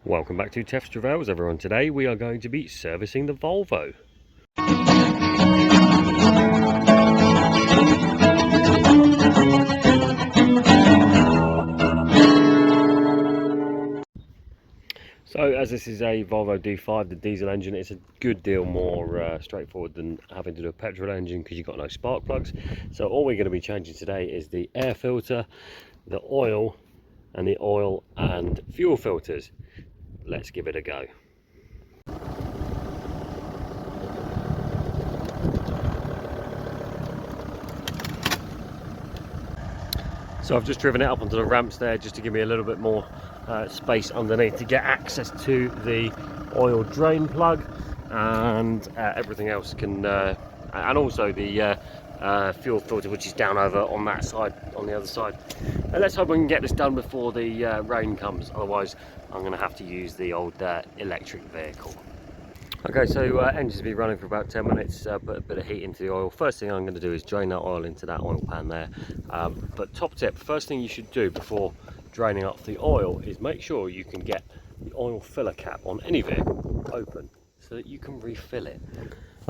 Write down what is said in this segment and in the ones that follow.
Welcome back to Tef's Travails, everyone. Today we are going to be servicing the Volvo. So as this is a Volvo D5, the diesel engine, it's a good deal more straightforward than having to do a petrol engine because you've got no spark plugs. So all we're going to be changing today is the air filter, the oil, and the oil and fuel filters. Let's give it a go. So I've just driven it up onto the ramps there just to give me a little bit more space underneath to get access to the oil drain plug, and everything else can, and also the fuel filter, which is down over on that side, on the other side. And let's hope we can get this done before the rain comes, otherwise I'm going to have to use the old electric vehicle. Okay, so engine's been running for about 10 minutes, put a bit of heat into the oil. First thing I'm going to do is drain that oil into that oil pan there. But top tip, first thing you should do before draining off the oil is make sure you can get the oil filler cap on any vehicle open so that you can refill it.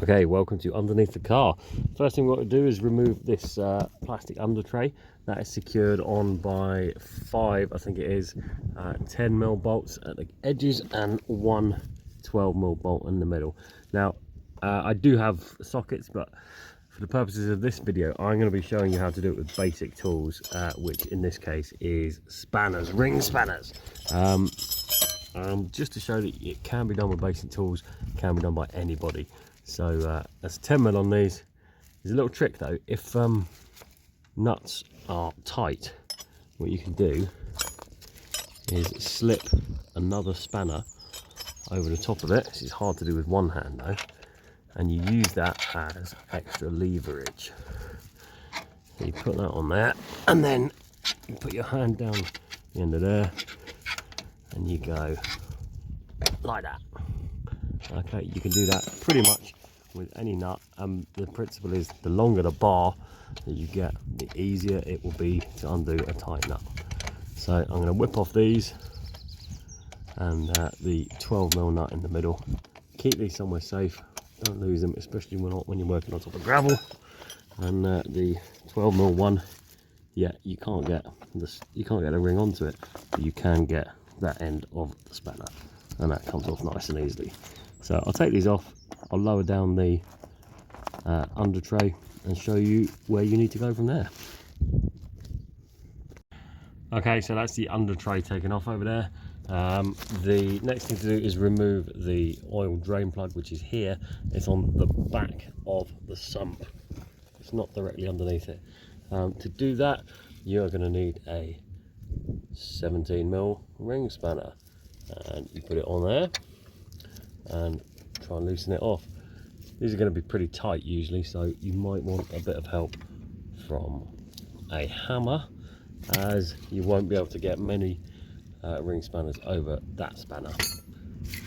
Okay, welcome to underneath the car. First thing we want to do is remove this plastic under tray that is secured on by 5, I think it is, 10mm bolts at the edges and one 12mm bolt in the middle. Now I do have sockets, but for the purposes of this video I'm going to be showing you how to do it with basic tools, which in this case is spanners, ring spanners, just to show that it can be done with basic tools, can be done by anybody. So that's 10mm on these. There's a little trick though. If nuts are tight, what you can do is slip another spanner over the top of it. This is hard to do with one hand though, and you use that as extra leverage. So you put that on there, and then you put your hand down the end of there, and you go like that. Okay, you can do that pretty much with any nut. The principle is the longer the bar that you get, the easier it will be to undo a tight nut. So I'm going to whip off these and the 12mm nut in the middle. Keep these somewhere safe, don't lose them, especially when you're working on top of gravel. And the 12mm one, yeah, you can't get a ring onto it, but you can get that end of the spanner, and that comes off nice and easily. So I'll take these off, I'll lower down the under tray and show you where you need to go from there. Okay, so that's the under tray taken off over there. The next thing to do is remove the oil drain plug, which is here. It's on the back of the sump, it's not directly underneath it. To do that, you're going to need a 17mm ring spanner, and you put it on there and try and loosen it off. These are going to be pretty tight usually, so you might want a bit of help from a hammer, as you won't be able to get many ring spanners over that spanner.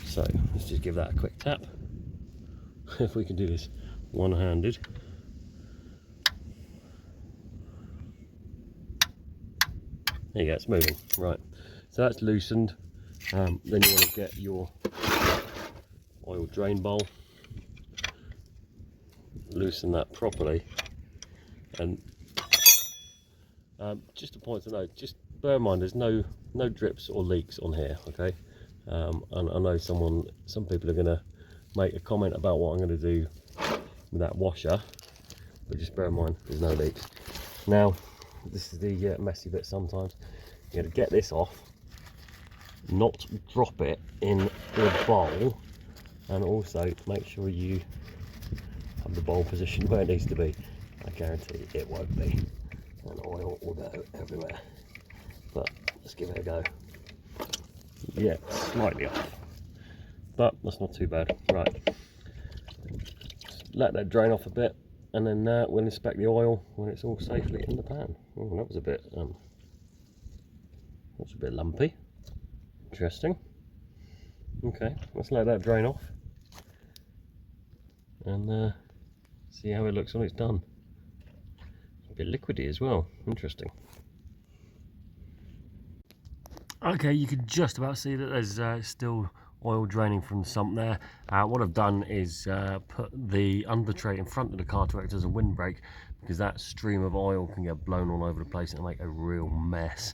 So let's just give that a quick tap. If we can do this one-handed. There you go, it's moving. Right, so that's loosened. Then you want to get your oil drain bowl, loosen that properly, and just a point to note, just bear in mind there's no drips or leaks on here, okay? And I know some people are going to make a comment about what I'm going to do with that washer, but just bear in mind there's no leaks. Now this is the messy bit sometimes. You got to get this off, not drop it in the bowl, and also make sure you have the bowl positioned where it needs to be. I guarantee it won't be, and oil will go everywhere, but let's give it a go. Yeah, slightly off, but that's not too bad. Right, let that drain off a bit, and then we'll inspect the oil when it's all safely in the pan. Oh, that was a bit lumpy. Interesting. Okay, let's let that drain off and see how it looks when it's done. A bit liquidy as well. Interesting. Okay, you can just about see that there's still oil draining from the sump there. What I've done is put the under tray in front of the car to act as a windbreak, because that stream of oil can get blown all over the place and make a real mess.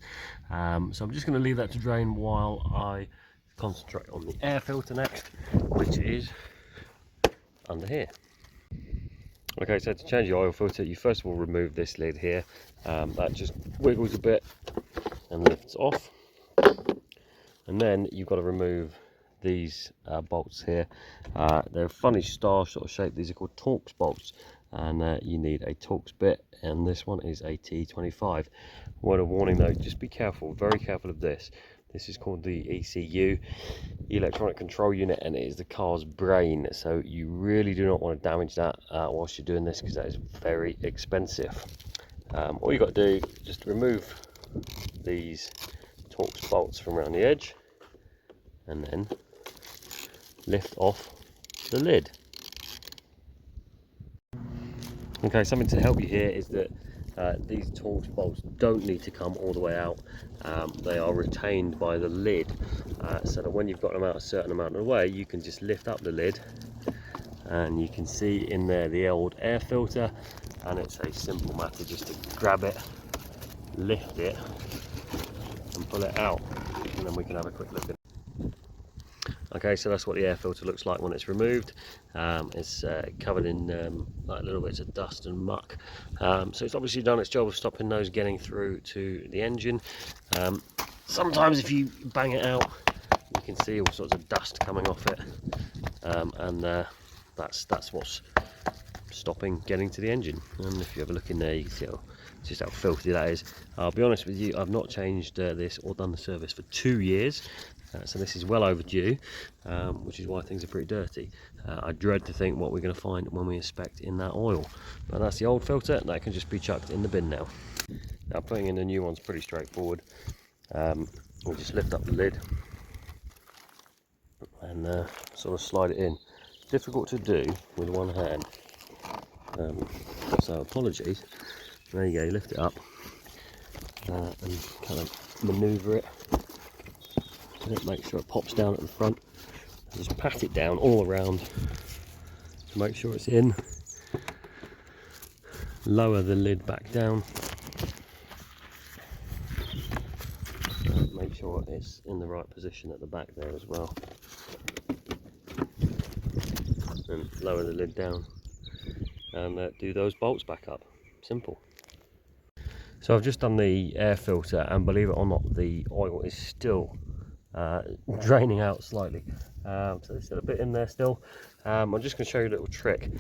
So I'm just going to leave that to drain while I concentrate on the air filter next, which is under here. Okay, so to change the oil filter, you first of all remove this lid here. That just wiggles a bit and lifts off. And then you've got to remove these bolts here. They're a funny star sort of shape. These are called Torx bolts, and you need a Torx bit, and this one is a T25. Word of warning though, just be careful, very careful of this. This is called the ECU, electronic control unit, and it is the car's brain, so you really do not want to damage that whilst you're doing this, because that is very expensive. All you've got to do is just remove these Torx bolts from around the edge and then lift off the lid. Okay, something to help you here is that these Torx bolts don't need to come all the way out. They are retained by the lid, so that when you've got them out a certain amount of the way, you can just lift up the lid and you can see in there the old air filter, and it's a simple matter just to grab it, lift it and pull it out, and then we can have a quick look at it. Okay, so that's what the air filter looks like when it's removed. It's covered in like little bits of dust and muck. So it's obviously done its job of stopping those getting through to the engine. Sometimes if you bang it out, you can see all sorts of dust coming off it, and that's what's stopping getting to the engine. And if you have a look in there, you can see just how filthy that is. I'll be honest with you, I've not changed this or done the service for 2 years. So this is well overdue, which is why things are pretty dirty. I dread to think what we're going to find when we inspect in that oil. But that's the old filter, that can just be chucked in the bin now. Now putting in the new one's pretty straightforward. We'll just lift up the lid and sort of slide it in. It's difficult to do with one hand, so apologies. There you go, you lift it up and kind of manoeuvre it. Make sure it pops down at the front. Just pat it down all around to make sure it's in. Lower the lid back down. Make sure it's in the right position at the back there as well. And lower the lid down and do those bolts back up. Simple. So I've just done the air filter, and believe it or not, the oil is still draining out slightly, so there's still a bit in there still. I'm just going to show you a little trick.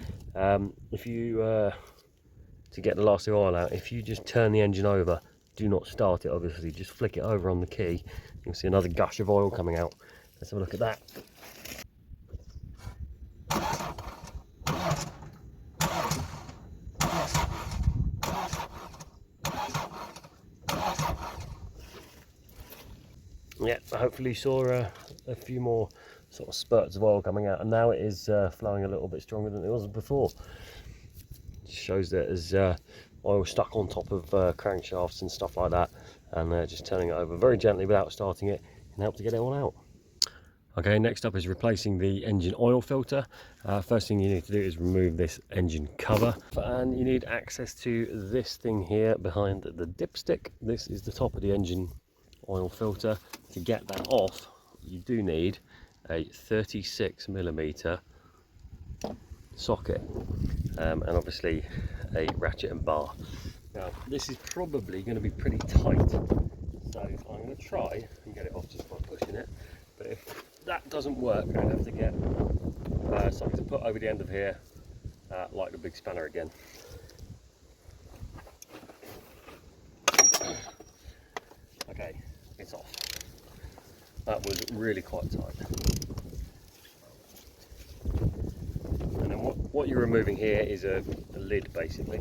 If you to get the last of the oil out, if you just turn the engine over, do not start it obviously, just flick it over on the key, you'll see another gush of oil coming out. Let's have a look at that. Yeah, hopefully you saw a few more sort of spurts of oil coming out, and now it is flowing a little bit stronger than it was before. It shows that there's oil stuck on top of crankshafts and stuff like that, and just turning it over very gently without starting it can help to get it all out. Okay, next up is replacing the engine oil filter. First thing you need to do is remove this engine cover, and you need access to this thing here behind the dipstick. This is the top of the engine oil filter. To get that off, you do need a 36mm socket, and obviously a ratchet and bar. Now this is probably going to be pretty tight, so I'm going to try and get it off just by pushing it, but if that doesn't work, I'm going to have to get something to put over the end of here, like the big spanner again. Okay, it's off. That was really quite tight. And then what you're removing here is a lid basically.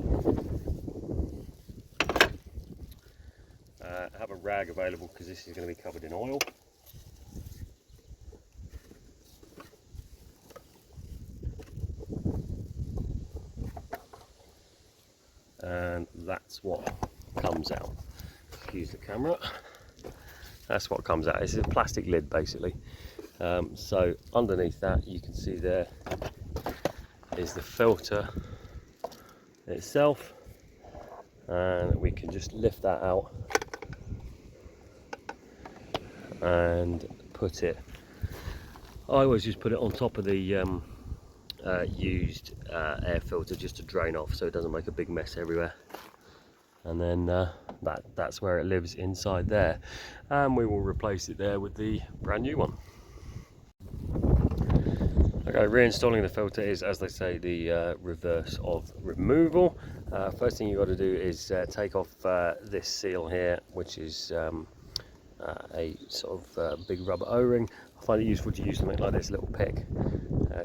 Have a rag available because this is going to be covered in oil. And that's what comes out. Excuse the camera. That's what comes out. It's a plastic lid basically. So underneath that you can see there is the filter itself, and we can just lift that out and put it, I always just put it on top of the used air filter just to drain off so it doesn't make a big mess everywhere. And then that's where it lives, inside there, and we will replace it there with the brand new one. Okay, reinstalling the filter is, as they say, the reverse of removal. First thing you've got to do is take off this seal here, which is a sort of big rubber O-ring. I find it useful to use something like this little pick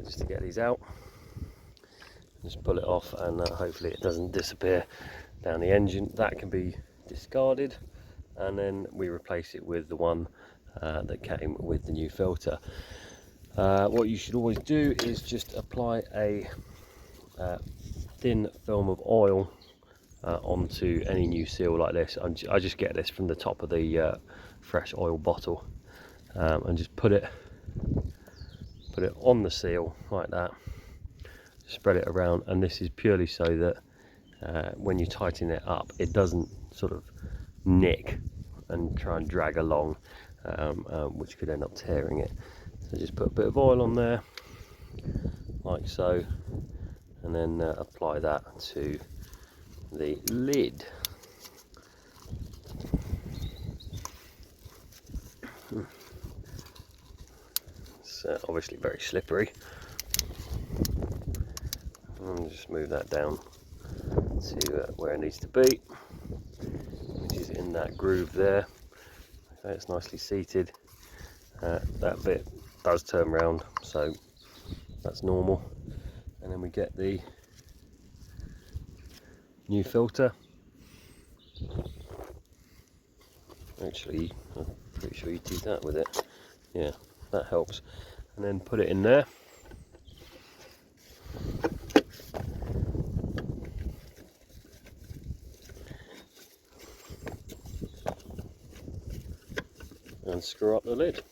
just to get these out. Just pull it off, and hopefully it doesn't disappear down the engine. That can be discarded, and then we replace it with the one that came with the new filter. What you should always do is just apply a thin film of oil onto any new seal like this. I just get this from the top of the fresh oil bottle, and just put it on the seal like that, spread it around, and this is purely so that when you tighten it up it doesn't sort of nick and try and drag along, which could end up tearing it. So just put a bit of oil on there like so, and then apply that to the lid. It's obviously very slippery. And just move that down to where it needs to be, which is in that groove there. Okay, it's nicely seated. That bit does turn round, so that's normal. And then we get the new filter. Actually, I'm pretty sure you did that with it. Yeah, that helps. And then put it in there. And screw up the lid.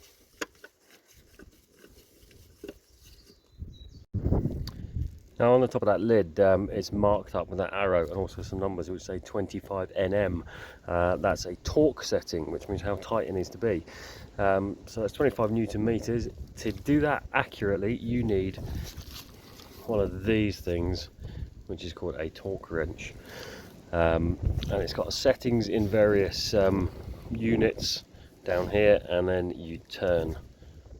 Now on the top of that lid, it's marked up with that arrow and also some numbers which say 25 Nm. That's a torque setting, which means how tight it needs to be. So that's 25 Newton meters. To do that accurately, you need one of these things, which is called a torque wrench. And it's got settings in various units down here, and then you turn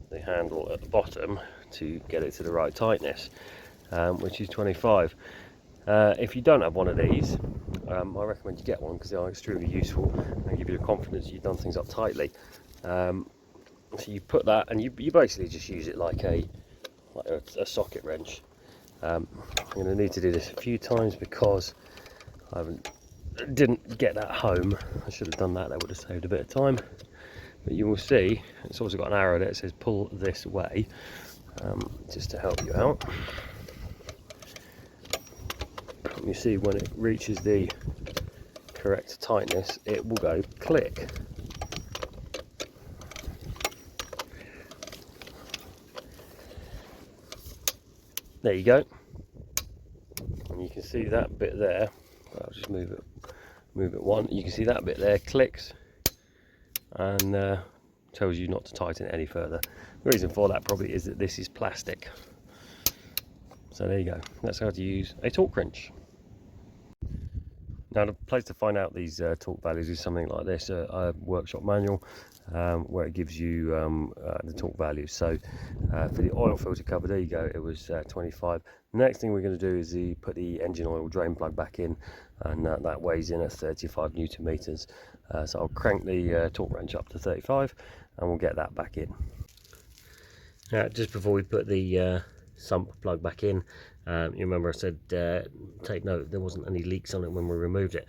the handle at the bottom to get it to the right tightness. Which is 25. If you don't have one of these, I recommend you get one because they are extremely useful and give you the confidence you've done things up tightly. So you put that, and you basically just use it like a socket wrench. I'm going to need to do this a few times because I didn't get that home. I should have done that. That would have saved a bit of time. But you will see it's also got an arrow that says pull this way, just to help you out. You see when it reaches the correct tightness, it will go click. There you go. And you can see that bit there. I'll just move it one. You can see that bit there clicks and tells you not to tighten it any further. The reason for that probably is that this is plastic. So there you go. That's how to use a torque wrench. Now the place to find out these torque values is something like this, a workshop manual where it gives you the torque values. So for the oil filter cover, there you go, it was 25. The next thing we're going to do is put the engine oil drain plug back in, and that weighs in at 35 Newton meters. So I'll crank the torque wrench up to 35 and we'll get that back in. Now just before we put the sump plug back in, you remember I said take note there wasn't any leaks on it when we removed it.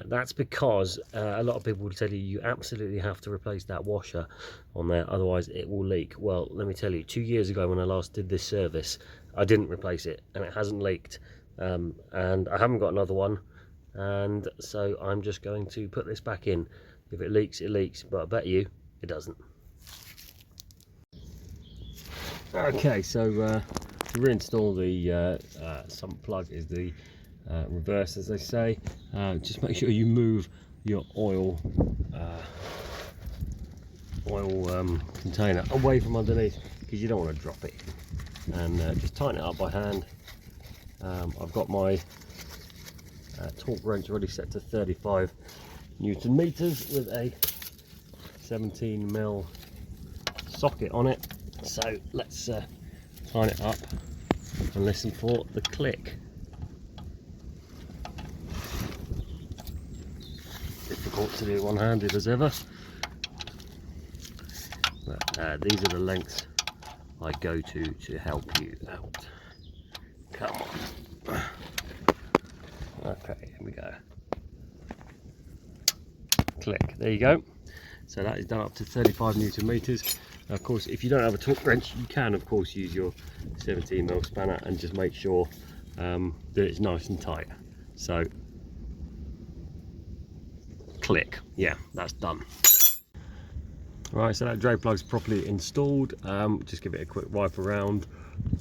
That's because a lot of people will tell you you absolutely have to replace that washer on there, otherwise it will leak. Well, let me tell you, 2 years ago when I last did this service, I didn't replace it and it hasn't leaked, and I haven't got another one, and so I'm just going to put this back in. If it leaks, it leaks, but I bet you it doesn't. Okay, so to reinstall the sump plug is the reverse, as they say. Just make sure you move your oil container away from underneath, because you don't want to drop it, and just tighten it up by hand. I've got my torque wrench already set to 35 Newton meters with a 17mm socket on it. So let's tighten it up and listen for the click. Difficult to do one-handed as ever, but these are the lengths I go to help you out. Come on. Okay, here we go. Click. There you go. So that is done up to 35 Newton meters. Of course, if you don't have a torque wrench, you can of course use your 17mm spanner and just make sure that it's nice and tight. So click. Yeah, that's done. Right, so that drain plug's properly installed. Just give it a quick wipe around,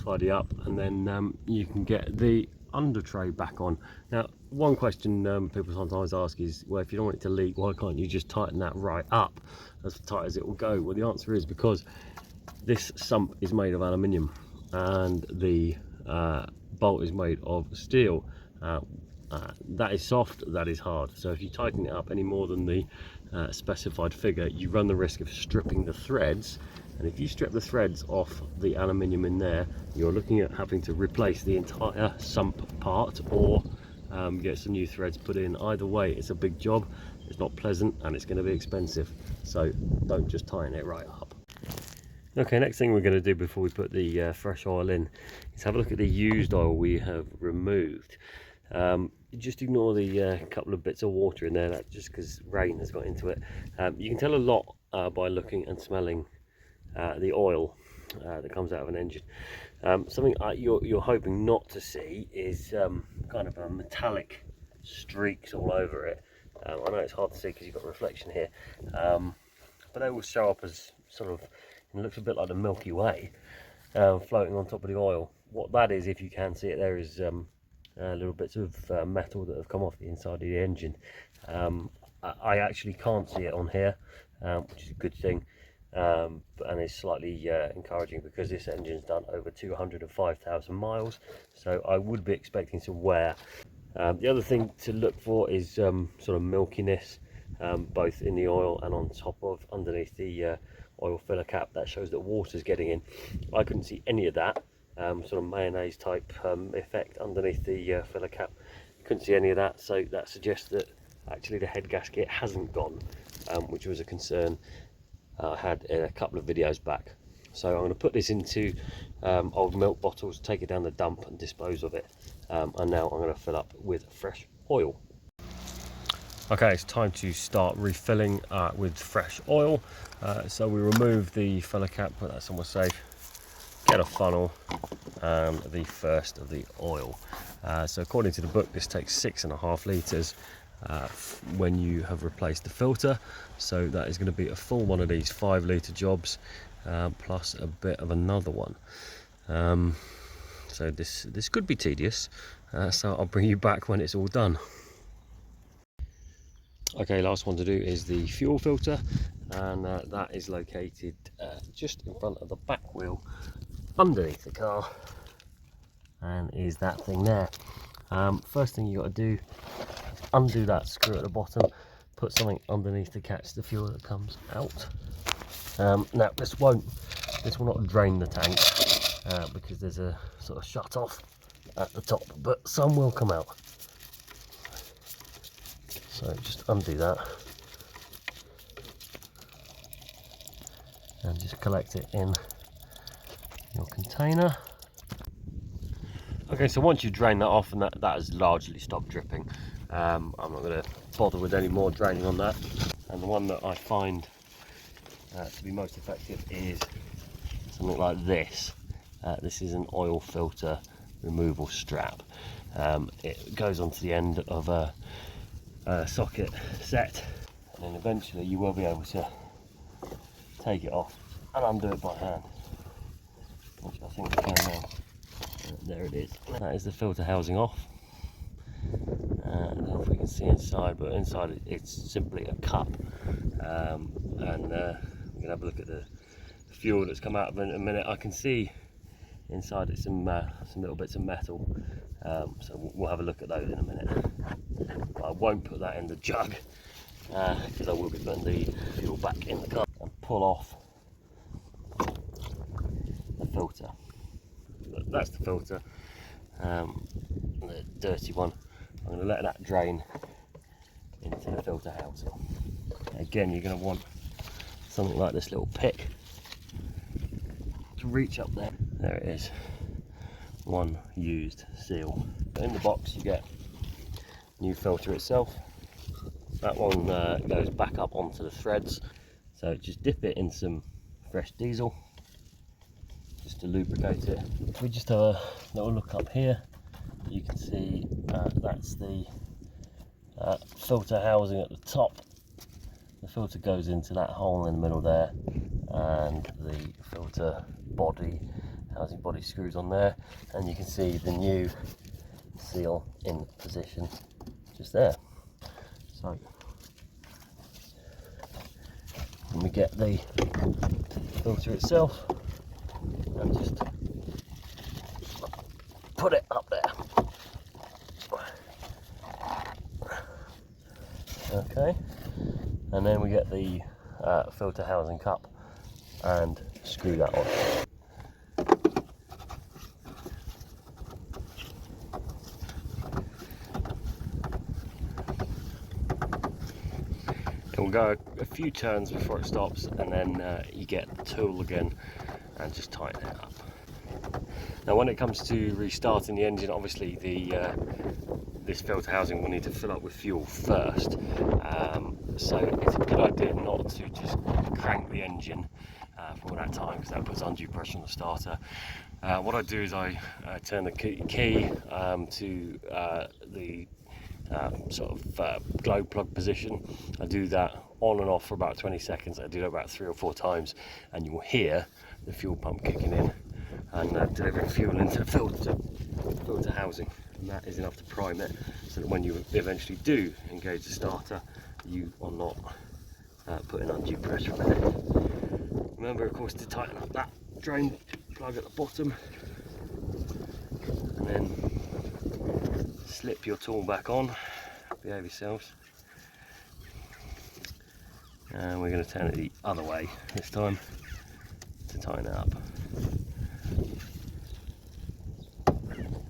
tidy up, and then you can get the under tray back on. Now, one question people sometimes ask is, well, if you don't want it to leak, why can't you just tighten that right up as tight as it will go? Well, the answer is because this sump is made of aluminium and the bolt is made of steel. That is soft, that is hard. So if you tighten it up any more than the specified figure, you run the risk of stripping the threads. And if you strip the threads off the aluminium in there, you're looking at having to replace the entire sump part, or get some new threads put in. Either way, it's a big job, it's not pleasant, and it's going to be expensive. So don't just tighten it right up. Okay, next thing we're going to do before we put the fresh oil in is have a look at the used oil we have removed. Just ignore the couple of bits of water in there, that just because rain has got into it. You can tell a lot by looking and smelling the oil that comes out of an engine. Something you're hoping not to see is kind of a metallic streaks all over it. I know it's hard to see because you've got reflection here, but they will show up as sort of, it looks a bit like the Milky Way floating on top of the oil. What that is, if you can see it there, is little bits of metal that have come off the inside of the engine. I actually can't see it on here, which is a good thing. And it's slightly encouraging because this engine's done over 205,000 miles, so I would be expecting some wear. The other thing to look for is sort of milkiness, both in the oil and on top of underneath the oil filler cap. That shows that water's getting in. I couldn't see any of that sort of mayonnaise type effect underneath the filler cap. Couldn't see any of that, so that suggests that actually the head gasket hasn't gone, which was a concern I had in a couple of videos back. So I'm going to put this into old milk bottles, take it down the dump and dispose of it, and now I'm going to fill up with fresh oil. Okay, it's time to start refilling with fresh oil. So we remove the filler cap, put that somewhere safe, get a funnel and the first of the oil. So according to the book, this takes 6.5 litres when you have replaced the filter, so that is going to be a full one of these 5 litre jobs, plus a bit of another one. So this could be tedious, so I'll bring you back when it's all done. Okay, last one to do is the fuel filter, and that is located just in front of the back wheel underneath the car, and is that thing there. First thing you got to do, undo that screw at the bottom, put something underneath to catch the fuel that comes out. Now this will not drain the tank because there's a sort of shut off at the top, but some will come out. So just undo that and just collect it in your container. Okay, so once you drain that off, and that has largely stopped dripping, I'm not going to bother with any more draining on that. And the one that I find to be most effective is something like this. This is an oil filter removal strap. It goes onto the end of a socket set, and then eventually you will be able to take it off and undo it by hand, which I think we can now. There it is. That is the filter housing off. I don't know if we can see inside, but inside it's simply a cup. And we're gonna have a look at the fuel that's come out of it in a minute. I can see inside it's some little bits of metal, so we'll have a look at those in a minute. But I won't put that in the jug because I will be putting the fuel back in the car. And pull off the filter. That's the filter, the dirty one. I'm going to let that drain into the filter housing. Again, you're going to want something like this little pick to reach up there. There it is, one used seal. In the box you get new filter itself. That one goes back up onto the threads, so just dip it in some fresh diesel just to lubricate it. If we just have a little look up here, you can see that's the filter housing at the top. The filter goes into that hole in the middle there, and the filter housing body screws on there, and you can see the new seal in position just there. So when we get the filter itself, and just put it up there. Okay, and then we get the filter housing cup and screw that on. It will go a few turns before it stops, and then you get the tool again and just tighten it up. Now when it comes to restarting the engine, obviously this filter housing will need to fill up with fuel first, so it's a good idea not to just crank the engine for all that time, because that puts undue pressure on the starter. What I do is I turn the key to the sort of glow plug position. I do that on and off for about 20 seconds. I do that about 3 or 4 times, and you will hear the fuel pump kicking in and delivering fuel into the filter housing, and that is enough to prime it, so that when you eventually do engage the starter, you are not putting undue pressure on it. Remember, of course, to tighten up that drain plug at the bottom, and then slip your tool back on. Behave yourselves. And we're going to turn it the other way this time to tighten it up.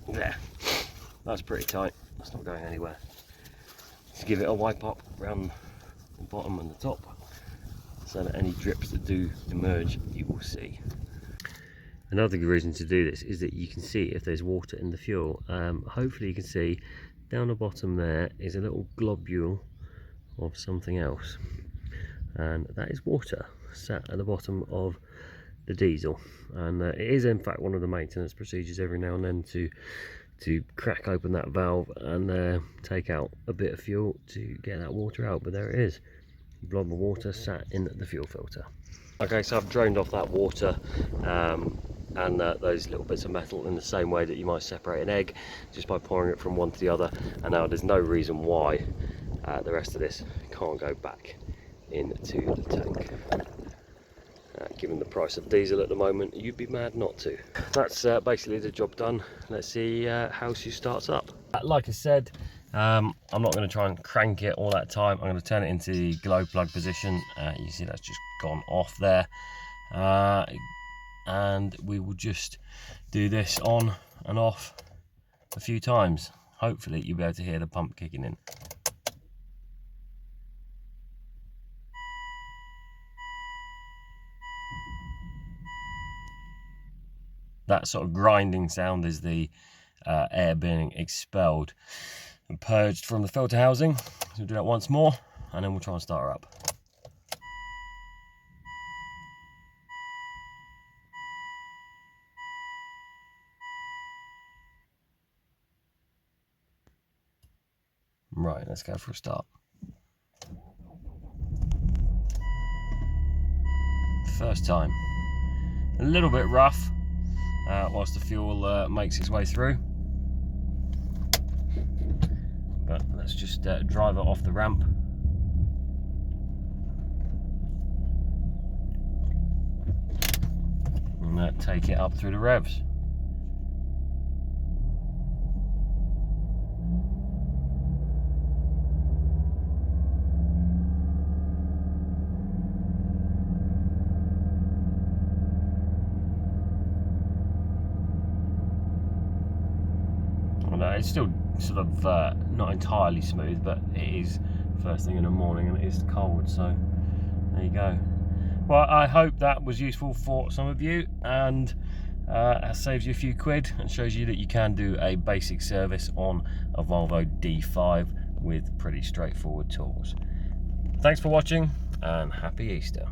There, that's pretty tight. That's not going anywhere. Just give it a wipe up around the bottom and the top, so that any drips that do emerge you will see. Another good reason to do this is that you can see if there's water in the fuel. Hopefully you can see down the bottom there is a little globule of something else, and that is water sat at the bottom of the diesel. And it is in fact one of the maintenance procedures every now and then to crack open that valve and take out a bit of fuel to get that water out. But there it is, a blob of water sat in the fuel filter. Okay, so I've drained off that water and those little bits of metal in the same way that you might separate an egg, just by pouring it from one to the other. And now there's no reason why the rest of this can't go back into the tank. Given the price of diesel at the moment, you'd be mad not to. That's basically the job done. Let's see how she starts up. Like I said, I'm not going to try and crank it all that time. I'm going to turn it into the glow plug position. You see that's just gone off there. And we will just do this on and off a few times. Hopefully you'll be able to hear the pump kicking in. That sort of grinding sound is the air being expelled and purged from the filter housing. So we'll do that once more, and then we'll try and start her up. Right, let's go for a start. first time. A little bit rough whilst the fuel makes its way through, but let's just drive it off the ramp. And take it up through the revs. It's still sort of not entirely smooth, but it is first thing in the morning and it is cold, so there you go. Well, I hope that was useful for some of you, and saves you a few quid and shows you that you can do a basic service on a Volvo D5 with pretty straightforward tools. Thanks for watching and happy Easter.